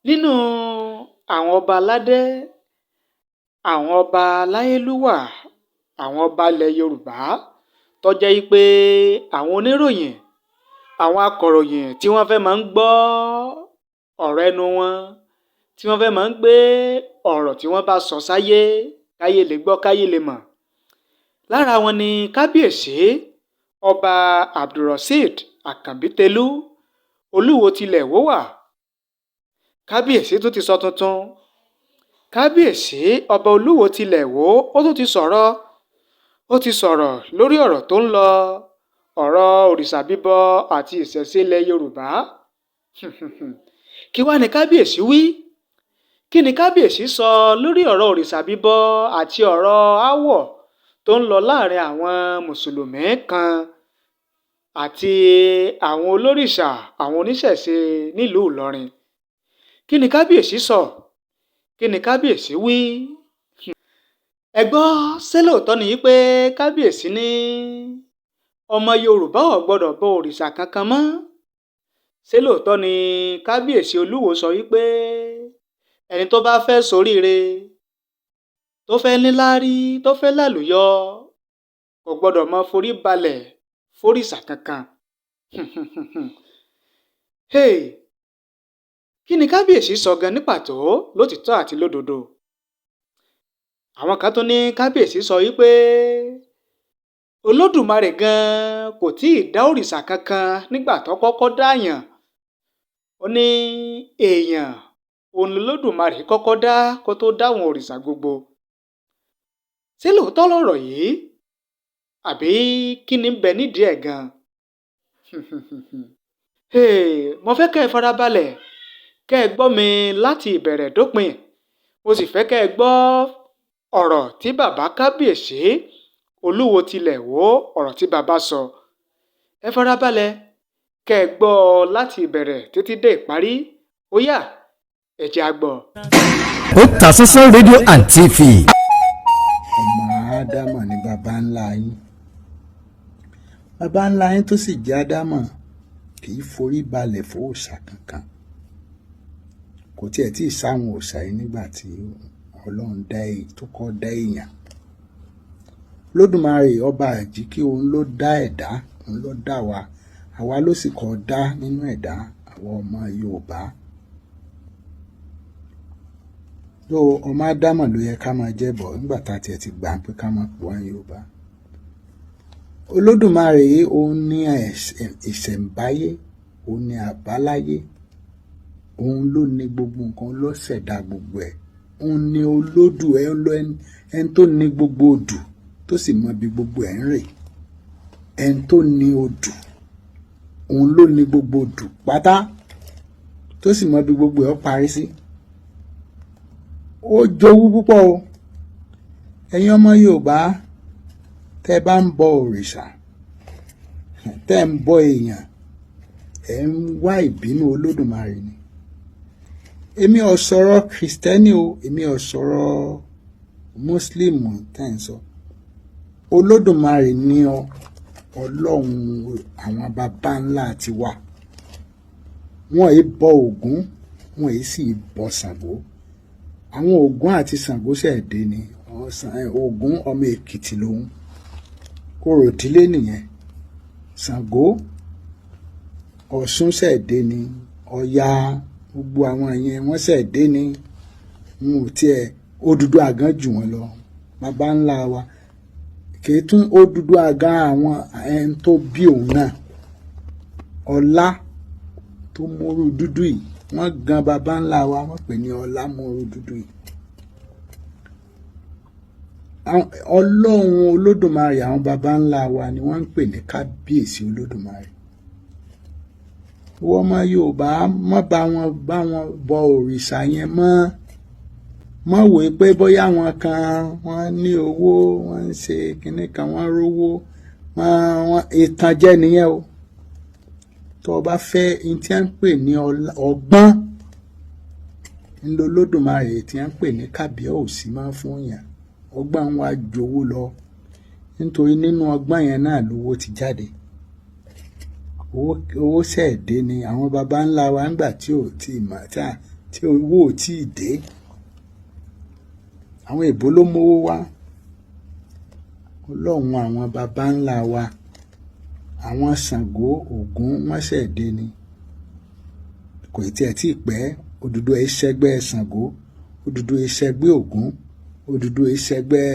Nínú àwọn ọba aládé, àwọn ọba aláyélúwà, àwọn ọba ilẹ̀ Yorùbá tó jẹ́ pé àwọn oníròyìn, àwọn akọ̀ròyìn tí wọ́n fẹ́ máa ń gbọ́ ọ̀rọ̀ ẹnu wọn, tí wọ́n fẹ́ máa ń gbé ọ̀rọ̀ tí wọ́n bá sọ sáyé, káyé lè gbọ́, káyé lè mọ̀. Lára wọn ni kábíyèsí ọba Abdulrasheed Akànbítẹ́lú Olúwo tilẹ̀ Ìwó wà. Kábíyèsí tún ti sọ tuntun. Kábíyèsí ọba Olúwo tilẹ̀ Ìwó ó tún ti sọ̀rọ̀. Ó ti sọ̀rọ̀ lórí ọ̀rọ̀ tó ń lọ, ọ̀rọ̀ òrìṣà bíbọ àti ìṣẹ̀ṣe ilẹ̀ Yorùbá. Kí wá ni kábíyèsí wí? Kí ni kábíyèsí sọ lórí ọ̀rọ̀ òrìṣà bíbọ àti ọ̀rọ̀ aáwọ̀ tó ń lọ láàrin àwọn mùsùlùmí kan àti àwọn olórìṣà, àwọn oníṣẹ̀ṣe nílùú Ìlọrin? Kí ni kábíyèsí sọ? Kí ni kábíyèsí wí? Ẹ gbọ́, ṣé lóòótọ́ ni pé kábíyèsí ní ọmọ Yorùbá ò gbọ́dọ̀ bọ òrìṣà kankan mọ́? Ṣé lóòótọ́ ni kábíyèsí Olúwo sọ wípé ẹni tó bá fẹ́ ṣoríire, tó fẹ́ níláárí, tó fẹ́ lálùyọ, kò gbọ́dọ̀ máa forí balẹ̀ fórìṣà kankan? Hey! Kí ni kábíyèsí sọ gan ní pàtó, lótìítọ́ àti lódodo? Àwọn kan tún ní kábíyèsí sọ wípé Olódùmarè gan kò tíì dá òrìṣà kankan nígbà tó kọ́kọ́ dáàyàn. Ó ní èèyàn òun l'Olódùmarè kọ́kọ́ dá kó tó dáwọn òrìṣà gbogbo. Ṣé lóòótọ́ lọ̀rọ̀ yìí? Àbí kí ni ń bẹ nídìí ẹ̀ gan? Mo fẹ́ kẹ́ ẹ farabalẹ̀, kẹ́ ẹ gbọ́ mi láti ìbẹ̀rẹ̀ dópin. Mo sì fẹ́ kẹ́ ẹ gbọ́ ọ̀rọ̀ tí bàbá kábíyèsí Olúwo tilẹ̀ Ìwó, ọ̀rọ̀ tí bàbá sọ. Ẹ farabalẹ̀, kẹ́ ẹ gbọ́ láti ìbẹ̀rẹ̀ títí dé ìparí. Ó yá, ẹ jẹ́ á gbọ́. Otasansan rédíò and TV. Ọmọ Ádámọ̀ ni baba ńlá yín. Baba ńlá yín tó sì jẹ́ Ádámọ̀ kì í forí balẹ̀ fòòṣà kankan. Kò tiẹ̀ tí ì sáwọn òòṣà yìí nígbà tí Ọlọ́run dá èyí tó kọ́ dá èèyàn. Olódùmarè ọba àjíkí òun ló dá ẹ̀dá, òun ló dá wa. Àwa ló sì kọ́ dá nínú ẹ̀dá, àwọn ọmọ Yorùbá. Tó ọmọ Ádámọ̀ ló yẹ ká máa jẹ́ bọ̀ nígbà tá a tiẹ̀ ti gbà pé ká máa pò wá Yorùbá. Olódùmarè òun ní ìṣẹ̀ǹbáyé, òun ní àbáláyé, òun ló ní gbogbo nǹkan, ló ṣẹ̀dá gbogbo ẹ̀. Òun ní olódù ẹni tó ní gbogbo odù tó sì mọ bí gbogbo ẹ̀ ń rè. Ẹni tó ní odù, òun ló ní gbogbo odù pátá tó sì mọ bí gbogbo ẹ̀ ó parí sí. Ó jowú púpọ̀ o. Ẹ̀yin ọmọ Yorùbá, tẹ́ bá ń bọ òrìṣà, tẹ́ ń bọ èèyàn, ẹ̀ ń wá ìbínú Olódùmarè ni. Èmi ò sọ̀rọ̀ Kristẹni o, èmi ò sọ̀rọ̀ Mùsùlùmí tẹ́ ń sọ. Olódùmarè ni Ọlọ́run àwọn baba ńlá ti wà. Wọ́n ì bọ Ògún, wọ́n ì sì bọ Ṣàngó. Àwọn Ògún àti Ṣàngó ṣẹ̀dé ni. Ògún ọmọ Èkìtì lòun, Kòròdílé nìyẹn. Ṣàngó Ọ̀ṣun ṣẹ̀dé ni. Ọya gbogbo àwọn yẹn wọ́n ṣẹ̀dé ni. Wọn ò tiẹ̀ Odùduwà gan jù wọ́n lọ, baba ńlá wa. Kì í tún Odùduwà gan àwọn ẹni tó bí òun náà. Ọlá tó móru dúdú yìí, wọ́n gan baba ńlá wa, wọ́n pè ní Ọlá móru dúdú yìí. Ọlọ́run Olódùmarè àwọn baba ńlá wa ni wọ́n ń pè ní kábíyèsí Olódùmarè. Ìwọ ọmọ Yorùbá, má bá wọn bọ òrìṣà yẹn mọ́. Má wò pé bóyá àwọn kan wọ́n ní owó, wọ́n ń ṣe kinní kan, wọ́n rówó, ìtànjẹ nìyẹn o. Tó o bá fẹ́ ní tí wọ́n ń pè ní ọgbọ́n, ńlọ Olódùmarè tí wọ́n ń pè ní kábíyèsí máa ń fún yàn. Ọgbọ́n wa jowó lọ, nítorí nínú ọgbọ́n yẹn náà lówó ti jáde. Owó ṣẹ̀dé ni àwọn baba ńlá wa ńgbà tí ò tí ì mọ̀ tí owó ò tí ì dé. Àwọn èbó ló mówó wá. Ọlọ́run àwọn baba ńlá wa, àwọn Ṣàngó, Ògún, wọ́n ṣẹ̀ dé ni. Kò tiẹ̀ tí ì pẹ́, Odùduwà ìṣẹ́gbẹ́ Ṣàngó, Odùduwà ìṣẹ́gbẹ́ Ògún, Odùduwà ìṣẹ́gbẹ́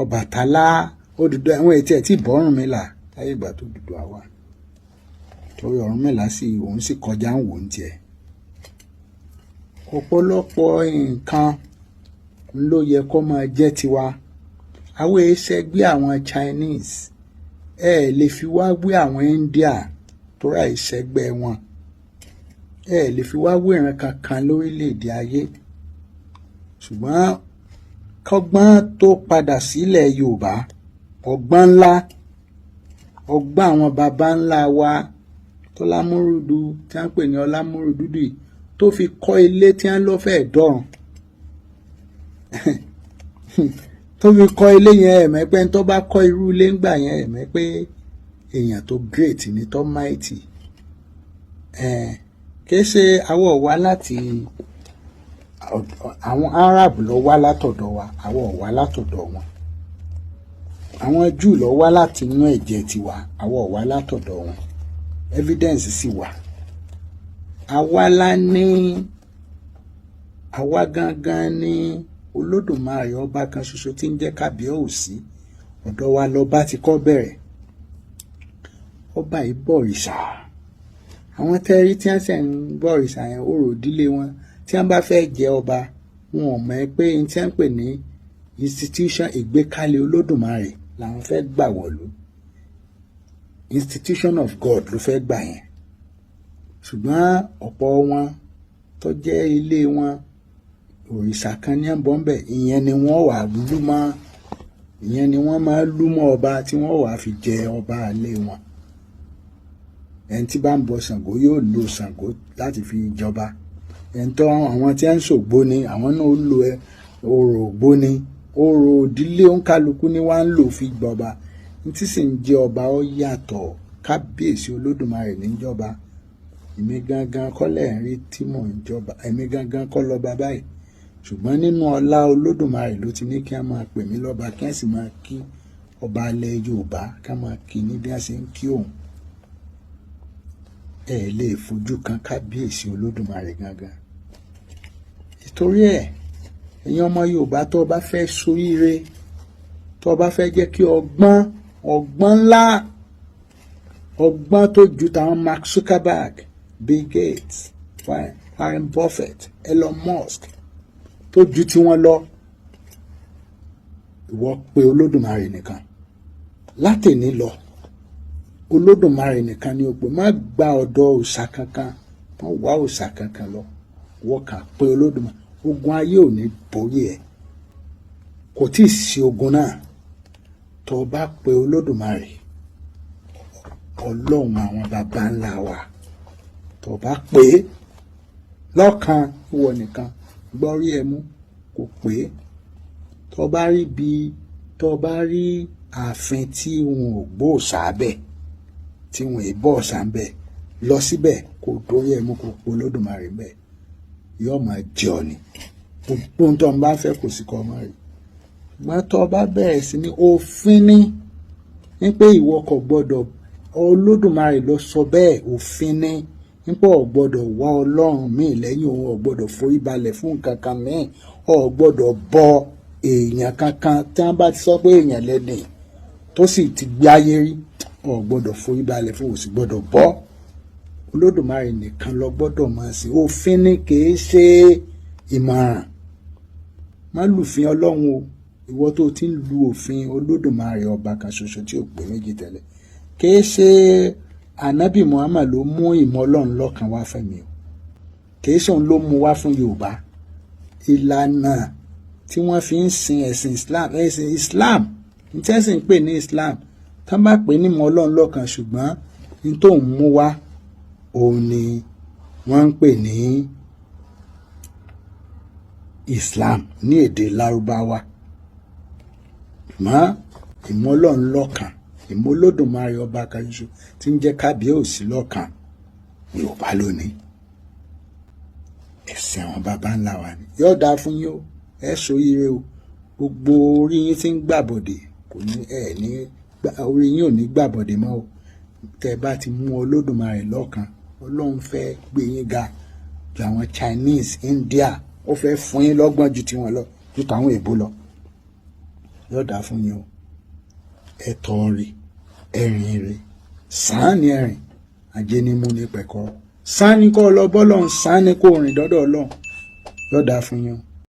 Ọbàtálá, Odùduwà àwọn ètí ẹ̀ tí ì bọ́ Ọ̀rúnmìlà láyé ìgbà tó Odùduwà wà. Torí Ọ̀rúnmìlà òun sì kọjá ń wò ń tiẹ̀. Ọ̀pọ̀lọpọ̀ nǹkan ló yẹ kó máa jẹ́ tiwa. Àwọn ìṣẹ́gbẹ́ àwọn Chinese lè fi wá wé àwọn India tó ra ìṣẹ́gbẹ́ wọn. Lè fi wá wé ìran kankan lórílẹ̀‐èdè ayé. Ṣùgbọ́n kọ́gbọ́n tó padà sílẹ̀ Yorùbá, ọgbọ́n ńlá, ọgbọ́n àwọn baba ńlá wa tó lámúrúdù tí wọ́n ń pè ní Ọlámúrúdúdù tó fi kọ́ ilé tí wọ́n lọ fẹ́ dọ̀rùn. Tó fi kọ́ ilé yẹn ẹ̀mẹ́ pé tó bá kọ́ irú ilé ńgbà yẹn ẹ̀mẹ́ pé èèyàn tó great ni, tó mighty. Kìí ṣe àwọ̀ wá láti àwọn Arab ló wá látọ̀dọ̀ wa, àwọ̀ wá látọ̀dọ̀ wọn. Àwọn Júù ló wá láti inú ẹ̀jẹ̀ tiwa, àwọ̀ wá látọ̀dọ̀ wọn. Evidence sì wà. Àwa gangan ní Olódùmarè ọba kan ṣoṣo tí ń jẹ́ Kábíyèsí. Ọ̀dọ̀ wa lọba ti kọ́ bẹ̀rẹ̀. Ọba yìí bọ̀rìṣà. Àwọn tẹ́rí tí wọ́n ṣẹ̀ ń bọ̀rìṣà yẹn orò ìdílé wọn tí wọ́n bá fẹ́ jẹ ọba, wọn ò mọ̀ pé n tí wọ́n pè ní institution ìgbékalẹ̀ Olódùmarè làwọn fẹ́ gbà wọ̀lú. Institution of God ló fẹ́ gbà yẹn. Ṣùgbọ́n ọ̀pọ̀ wọn tó jẹ́ ilé wọn òrìṣà kan ní ẹ̀bọ̀nbẹ̀, ìyẹn ni wọ́n wà lú mọ́, ìyẹn ni wọ́n máa lú mọ́ ọba tí wọ́n wà fi jẹ ọba ilé wọn. Ẹni tí bá ń bọ Ṣàngó yóò lo Ṣàngó láti fi jọba. Ẹni tó àwọn tí ń ṣògbó ni àwọn náà ó lo orò ògbóni, orò ìdílé òǹkálukú ni wọ́n ń lò fi gbọba. Ní tí sì ń jẹ ọba ó yàtọ̀. Kábíyèsí Olódùmarè ní jọba. Èmi gangan kọ́ lẹ̀ ń rí tí mò ń jọba, èmi gangan kọ́ lọ́ba báyìí. Ṣùgbọ́n nínú ọlá Olódùmarè ló ti ní kí a máa pè mí lọ́ba, kí a sì máa kí ọba ilẹ̀ Yorùbá, ká máa kí ní bí a ṣe ń kí òun. Lè fojú kan Kábíyèsí Olódùmarè gangan. Nítorí ẹ̀yin ọmọ Yorùbá tó bá fẹ́ ṣoríire, tó bá fẹ́ jẹ́ kí ọgbọ́n ńlá, ọgbọ́n tó ju tàwọn Mark Zuckerberg, Bill Gates, Warren Buffett, Elon Musk tó ju tí wọ́n lọ, ìwọ pé Olódùmarè nìkan. Látẹ̀ní lọ, Olódùmarè nìkan ni o pé, má gba ọ̀dọ̀ òòṣà kankan, má wá òòṣà kankan lọ. Wọ́n kà pé Olódùmarè. Ogun ayé ò ní borí ẹ̀. Kò tí ì sí ogun náà. Tó bá pé Olódùmarè, Ọlọ́run àwọn baba ńlá wa, tó bá pé lọ́kan ìwọ nìkan, gbọ́rí ẹ mú kò pé. Tó bá rí ààfin tí wọn ò gbọ́ òòṣà bẹ̀, tí wọn ì bọ́ òòṣà bẹ̀, lọ síbẹ̀ kò dórí ẹ mú kò pé Olódùmarè bẹ̀. Yóò máa jẹ ọ ni. Gbogbo ohun tó ń bá fẹ́ kò sí kọ́ ọmọ rẹ̀. Ṣùgbọ́n tó bá bẹ̀rẹ̀ sí ní òfin ní pé ìwọ kò gbọ́dọ̀, Olódùmarè ló sọ bẹ́ẹ̀, òfin ní pé o gbọ́dọ̀ wá Ọlọ́run míì lẹ́yìn òun, o gbọ́dọ̀ forí balẹ̀ fún nǹkan kan míì, o gbọ́dọ̀ bọ èèyàn kankan tí wọ́n bá ti sọ pé èèyàn lẹ́dìn tó sì ti gbé ayé rí, o gbọ́dọ̀ forí balẹ̀ fún, o sì gbọ́dọ̀ bọ́. Olódùmarè nìkan ló gbọ́dọ̀ máa sìn. Òfin ní kìí ṣe ìmọ̀ràn. Má lùfin Ọlọ́run o. Ìwọ tó ti ń lu òfin Olódùmarè ọba kan ṣoṣo tí ò pé méjì tẹ́lẹ̀. Kìí ṣe Ànábì Muhammad ló mú ìmọ̀ Ọlọ́run lọ́kàn wá fẹ́mi o. Kìí ṣe òun ló mú wá fún Yorùbá. Ìlànà tí wọ́n fi ń sin ẹ̀sìn Islam, ní tí ẹ̀sìn ń pè ní Islam, tá bá pè ní ìmọ̀ Ọlọ́run lọ́kàn, ṣùgbọ́n ní tó ń mú wá òun ni wọ́n ń pè ní Islam ní èdè Lárúbáwá. Mọ́ ìmọ̀ Ọlọ́run lọ́kàn, ìmọ̀ Olódùmarè ọba kan ṣoṣo tí ń jẹ́ Kábíyèsí lọ́kàn, Yorùbá lónìí. ẹ̀sìn àwọn baba ńlá wa ni. Yóò dáa fún yín o, ẹ ṣoríire o, gbogbo orí yín tí ń gbàbọ̀dè kò ní orí yín ò ní gbàbọ̀dè mọ́ o. Tẹ́ bá ti mú Olódùmarè lọ́kan, Ọlọ́run fẹ́ gbé yín ga ju àwọn Chinese, India, ó fẹ́ fún yín lọ́gbọ́n ju tiwọn lọ, ju tàwọn èbó lọ. Yóò dáa fún yín o, ẹ tọ́ rí, ẹ̀rìn rí, sàn ní ẹ̀rìn, ajé ní mú ní pẹ̀kọ́, sàn ní kó lọ bọ́lọ́run, sàn ní kó rìn dọ́dọ̀ Ọlọ́run. Yóò dáa fún yín o.